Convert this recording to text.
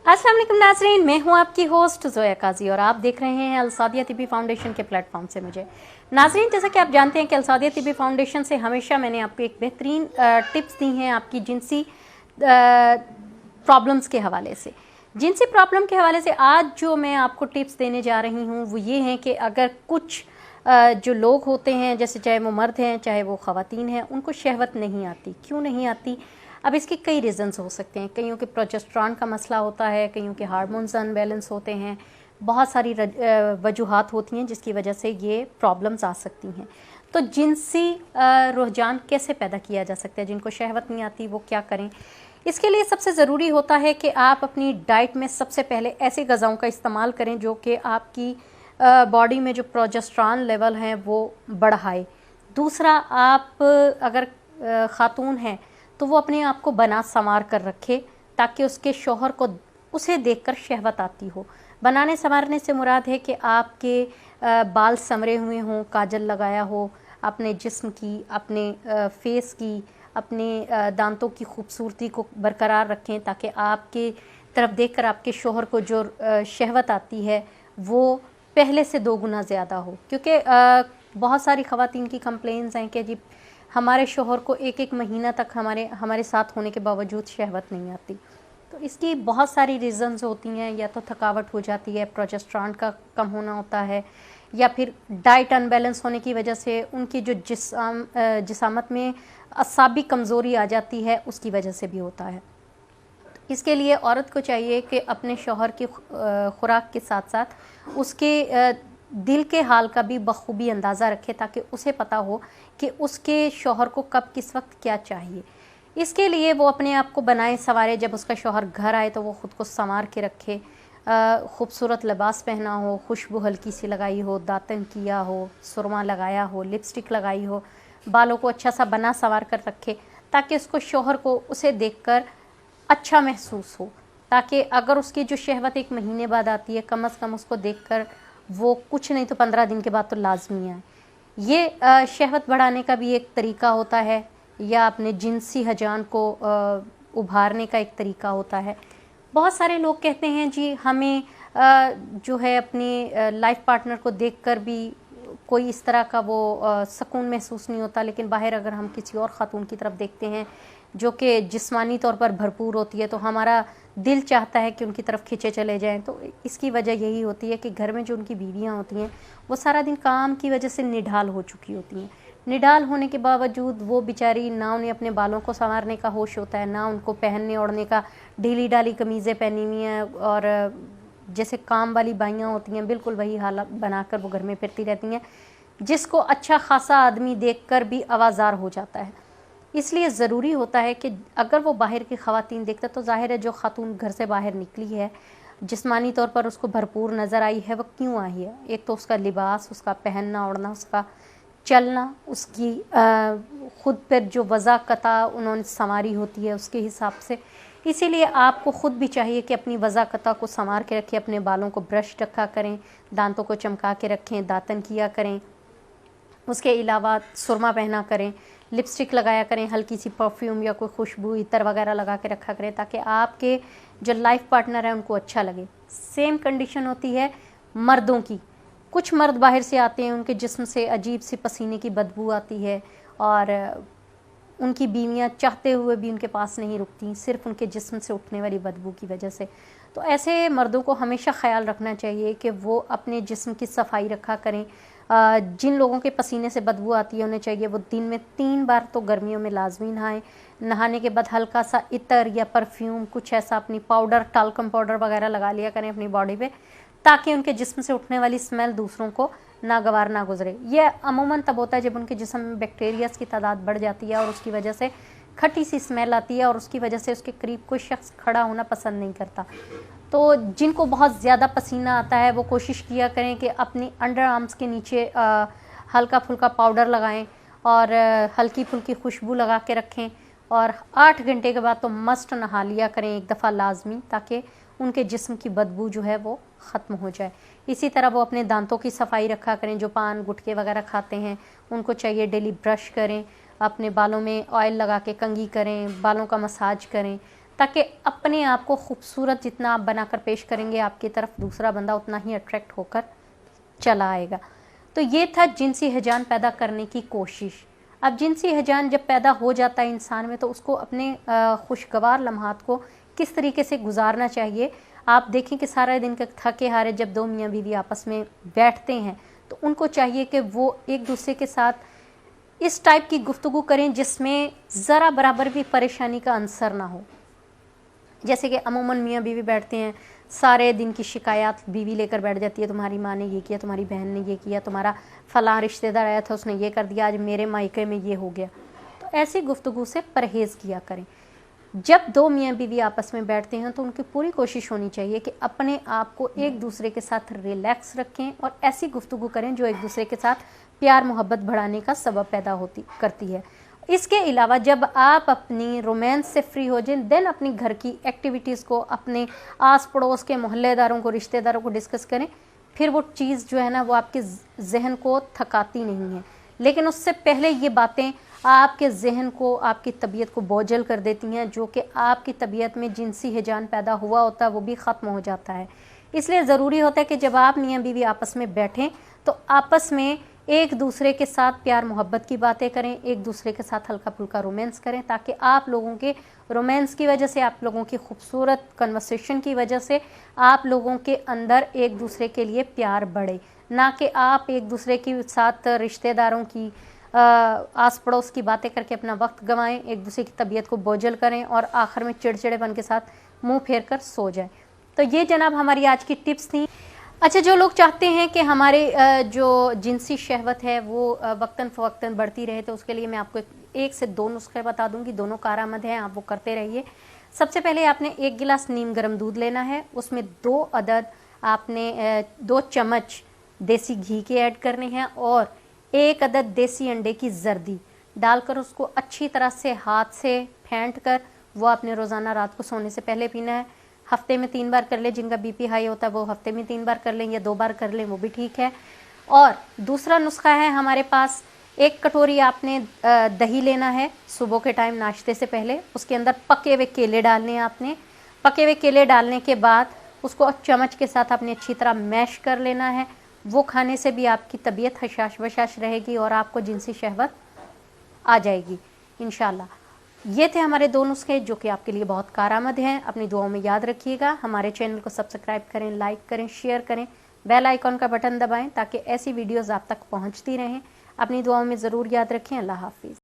अस्सलाम वालेकुम नाज़रीन, मैं हूं आपकी होस्ट ज़ोया काजी और आप देख रहे हैं अलसादिया तिब्बी फाउंडेशन के प्लेटफॉर्म से मुझे। नाज़रीन, जैसा कि आप जानते हैं कि अलसादिया तिब्बी फाउंडेशन से हमेशा मैंने आपको एक बेहतरीन टिप्स दी हैं आपकी जिनसी प्रॉब्लम्स के हवाले से। जिनसी प्रॉब्लम के हवाले से आज जो मैं आपको टिप्स देने जा रही हूँ वो ये हैं कि अगर कुछ जो लोग होते हैं, जैसे चाहे वो मर्द हैं चाहे वो ख़वातीन हैं, उनको शहवत नहीं आती। क्यों नहीं आती? अब इसके कई रीज़न्स हो सकते हैं। कईयों के प्रोजेस्टेरॉन का मसला होता है, कईयों के हार्मोन्स अनबैलेंस होते हैं, बहुत सारी वजूहात होती हैं जिसकी वजह से ये प्रॉब्लम्स आ सकती हैं। तो जिनसी रुझान कैसे पैदा किया जा सकता है? जिनको शहवत नहीं आती वो क्या करें? इसके लिए सबसे ज़रूरी होता है कि आप अपनी डाइट में सबसे पहले ऐसे ग़िज़ाओं का इस्तेमाल करें जो कि आपकी बॉडी में जो प्रोजेस्टेरॉन लेवल हैं वो बढ़ाए। दूसरा, आप अगर ख़ातून हैं तो वो अपने आप को बना संवार कर रखे ताकि उसके शौहर को उसे देखकर शहवत आती हो। बनाने संवारने से मुराद है कि आपके बाल संवरे हुए हों, काजल लगाया हो, अपने जिस्म की, अपने फेस की, अपने दांतों की खूबसूरती को बरकरार रखें ताकि आपके तरफ देखकर आपके शौहर को जो शहवत आती है वो पहले से 2 गुना ज़्यादा हो। क्योंकि बहुत सारी ख़वातीन की कंप्लेंट्स हैं कि जी हमारे शौहर को एक महीना तक हमारे साथ होने के बावजूद शहवत नहीं आती। तो इसकी बहुत सारी रीज़न्स होती हैं। या तो थकावट हो जाती है, प्रोजेस्टेरॉन का कम होना होता है, या फिर डाइट अनबैलेंस होने की वजह से उनकी जो जिसामत में असाबी कमज़ोरी आ जाती है, उसकी वजह से भी होता है। इसके लिए औरत को चाहिए कि अपने शौहर की खुराक के साथ साथ उसके दिल के हाल का भी बखूबी अंदाज़ा रखे ताकि उसे पता हो कि उसके शौहर को कब किस वक्त क्या चाहिए। इसके लिए वो अपने आप को बनाए संवारे, जब उसका शौहर घर आए तो वो ख़ुद को संवार के रखे, खूबसूरत लिबास पहना हो, खुशबू हल्की सी लगाई हो, दातन किया हो, सुरमा लगाया हो, लिपस्टिक लगाई हो, बालों को अच्छा सा बना संवार कर रखे ताकि उसको शौहर को उसे देखकर अच्छा महसूस हो। ताकि अगर उसकी जो शहवत 1 महीने बाद आती है, कम अज़ कम उसको देखकर वो कुछ नहीं तो 15 दिन के बाद तो लाजमी आए। ये शहवत बढ़ाने का भी एक तरीका होता है, या अपने जिनसी हजान को उभारने का एक तरीका होता है। बहुत सारे लोग कहते हैं जी हमें जो है अपनी लाइफ पार्टनर को देखकर भी कोई इस तरह का वो सुकून महसूस नहीं होता, लेकिन बाहर अगर हम किसी और ख़ातून की तरफ देखते हैं जो कि जिस्मानी तौर पर भरपूर होती है तो हमारा दिल चाहता है कि उनकी तरफ खींचे चले जाएं। तो इसकी वजह यही होती है कि घर में जो उनकी बीवियां होती हैं वो सारा दिन काम की वजह से निढाल हो चुकी होती हैं। निढाल होने के बावजूद वो बेचारी ना उन्हें अपने बालों को संवारने का होश होता है, ना उनको पहनने ओढ़ने का, ढीली ढाली कमीज़ें पहनी हुई हैं और जैसे काम वाली बाइयाँ होती हैं बिल्कुल वही हालत बनाकर वो घर में फिरती रहती हैं, जिसको अच्छा खासा आदमी देखकर भी आवाज़ार हो जाता है। इसलिए ज़रूरी होता है कि अगर वो बाहर की ख़वातीन देखता तो ज़ाहिर है जो ख़ातून घर से बाहर निकली है, जिस्मानी तौर पर उसको भरपूर नज़र आई है, वो क्यों आई है? एक तो उसका लिबास, उसका पहनना ओढ़ना, उसका चलना, उसकी ख़ुद पर जो वज़ाक़ता उन्होंने संवारी होती है उसके हिसाब से। इसीलिए आपको ख़ुद भी चाहिए कि अपनी वज़ाक़ता को संवार के रखें, अपने बालों को ब्रश रखा करें, दांतों को चमका के रखें, दातन किया करें, उसके अलावा सुरमा पहना करें, लिपस्टिक लगाया करें, हल्की सी परफ्यूम या कोई खुशबू इतर वगैरह लगा के रखा करें ताकि आपके जो लाइफ पार्टनर है उनको अच्छा लगे। सेम कंडीशन होती है मर्दों की। कुछ मर्द बाहर से आते हैं, उनके जिस्म से अजीब सी पसीने की बदबू आती है और उनकी बीवियां चाहते हुए भी उनके पास नहीं रुकती, सिर्फ उनके जिस्म से उठने वाली बदबू की वजह से। तो ऐसे मर्दों को हमेशा ख़याल रखना चाहिए कि वो अपने जिस्म की सफाई रखा करें। जिन लोगों के पसीने से बदबू आती है उन्हें चाहिए वो दिन में 3 बार तो गर्मियों में लाजमी नहाएं। नहाने के बाद हल्का सा इतर या परफ्यूम, कुछ ऐसा अपनी पाउडर, टाल्कम पाउडर वगैरह लगा लिया करें अपनी बॉडी पे ताकि उनके जिस्म से उठने वाली स्मेल दूसरों को नागवार ना गुजरे। ये अमूमन तब होता है जब उनके जिस्म में बैक्टीरियाज की तादाद बढ़ जाती है और उसकी वजह से खट्टी सी स्मेल आती है और उसकी वजह से उसके करीब कोई शख्स खड़ा होना पसंद नहीं करता। तो जिनको बहुत ज़्यादा पसीना आता है वो कोशिश किया करें कि अपनी अंडर आर्म्स के नीचे हल्का फुल्का पाउडर लगाएं और हल्की फुल्की खुशबू लगा के रखें और 8 घंटे के बाद तो मस्ट नहा लिया करें एक दफ़ा लाजमी, ताकि उनके जिस्म की बदबू जो है वो ख़त्म हो जाए। इसी तरह वो अपने दांतों की सफाई रखा करें। जो पान गुटखे वगैरह खाते हैं उनको चाहिए डेली ब्रश करें, अपने बालों में ऑयल लगा के कंघी करें, बालों का मसाज करें ताकि अपने आप को खूबसूरत जितना आप बनाकर पेश करेंगे, आपकी तरफ दूसरा बंदा उतना ही अट्रैक्ट होकर चला आएगा। तो ये था जिनसी हिजान पैदा करने की कोशिश। अब जिनसी हिजान जब पैदा हो जाता है इंसान में, तो उसको अपने खुशगवार लम्हात को किस तरीके से गुजारना चाहिए। आप देखें कि सारा दिन के थके हारे जब दो मियाँ बीवी आपस में बैठते हैं, तो उनको चाहिए कि वो एक दूसरे के साथ इस टाइप की गुफ्तगू करें जिसमें ज़रा बराबर भी परेशानी का अंसर ना हो। जैसे कि अमूमन मियाँ बीवी बैठते हैं, सारे दिन की शिकायत बीवी लेकर बैठ जाती है, तुम्हारी माँ ने ये किया, तुम्हारी बहन ने ये किया, तुम्हारा फलां रिश्तेदार आया था उसने ये कर दिया, आज मेरे मायके में ये हो गया। तो ऐसी गुफ्तगू से परहेज़ किया करें। जब दो मियाँ बीवी आपस में बैठते हैं तो उनकी पूरी कोशिश होनी चाहिए कि अपने आप को एक दूसरे के साथ रिलैक्स रखें और ऐसी गुफ्तगू करें जो एक दूसरे के साथ प्यार मोहब्बत बढ़ाने का सबब पैदा करती है। इसके अलावा जब आप अपनी रोमांस से फ्री हो जाएं, देन अपनी घर की एक्टिविटीज़ को अपने आस पड़ोस के मोहल्लेदारों को, रिश्तेदारों को डिस्कस करें। फिर वो चीज़ जो है ना, वो आपके जहन को थकाती नहीं है, लेकिन उससे पहले ये बातें आपके जहन को, आपकी तबीयत को बोझल कर देती हैं, जो कि आपकी तबीयत में जिनसी हिजान पैदा हुआ होता है वो भी ख़त्म हो जाता है। इसलिए ज़रूरी होता है कि जब आप मियाँ बीवी आपस में बैठें तो आपस में एक दूसरे के साथ प्यार मोहब्बत की बातें करें, एक दूसरे के साथ हल्का फुल्का रोमांस करें, ताकि आप लोगों के रोमांस की वजह से, आप लोगों की खूबसूरत कन्वर्सेशन की वजह से आप लोगों के अंदर एक दूसरे के लिए प्यार बढ़े, ना कि आप एक दूसरे के साथ रिश्तेदारों की आस पड़ोस की बातें करके अपना वक्त गंवाएं, एक दूसरे की तबीयत को बोझल करें और आखिर में चिड़चिड़ेपन के साथ मुंह फेर कर सो जाएं। तो ये जनाब हमारी आज की टिप्स थी। अच्छा, जो लोग चाहते हैं कि हमारे जो जिनसी शहवत है वो वक्तन फ़वक्तन बढ़ती रहे, तो उसके लिए मैं आपको एक से दो नुस्खे बता दूंगी, दोनों कारआमद हैं, आप वो करते रहिए। सबसे पहले आपने 1 गिलास नीम गर्म दूध लेना है, उसमें 2 अदद आपने 2 चम्मच देसी घी के ऐड करने हैं और 1 अदद देसी अंडे की जर्दी डालकर उसको अच्छी तरह से हाथ से फेंट कर वो आपने रोज़ाना रात को सोने से पहले पीना है। हफ्ते में 3 बार कर ले, जिनका बीपी हाई होता है वो हफ्ते में 3 बार कर लें या 2 बार कर लें, वो भी ठीक है। और दूसरा नुस्खा है हमारे पास, 1 कटोरी आपने दही लेना है सुबह के टाइम नाश्ते से पहले, उसके अंदर पके हुए केले डालने हैं आपने। पके हुए केले डालने के बाद उसको चम्मच के साथ आपने अच्छी तरह मैश कर लेना है। वो खाने से भी आपकी तबीयत हशाश बशाश रहेगी और आपको जिनसी शहवत आ जाएगी इंशाल्लाह। ये थे हमारे 2 नुस्खे जो कि आपके लिए बहुत कारआमद हैं। अपनी दुआओं में याद रखिएगा। हमारे चैनल को सब्सक्राइब करें, लाइक करें, शेयर करें, बेल आइकॉन का बटन दबाएं ताकि ऐसी वीडियोस आप तक पहुंचती रहें। अपनी दुआओं में ज़रूर याद रखें। अल्लाह हाफिज़।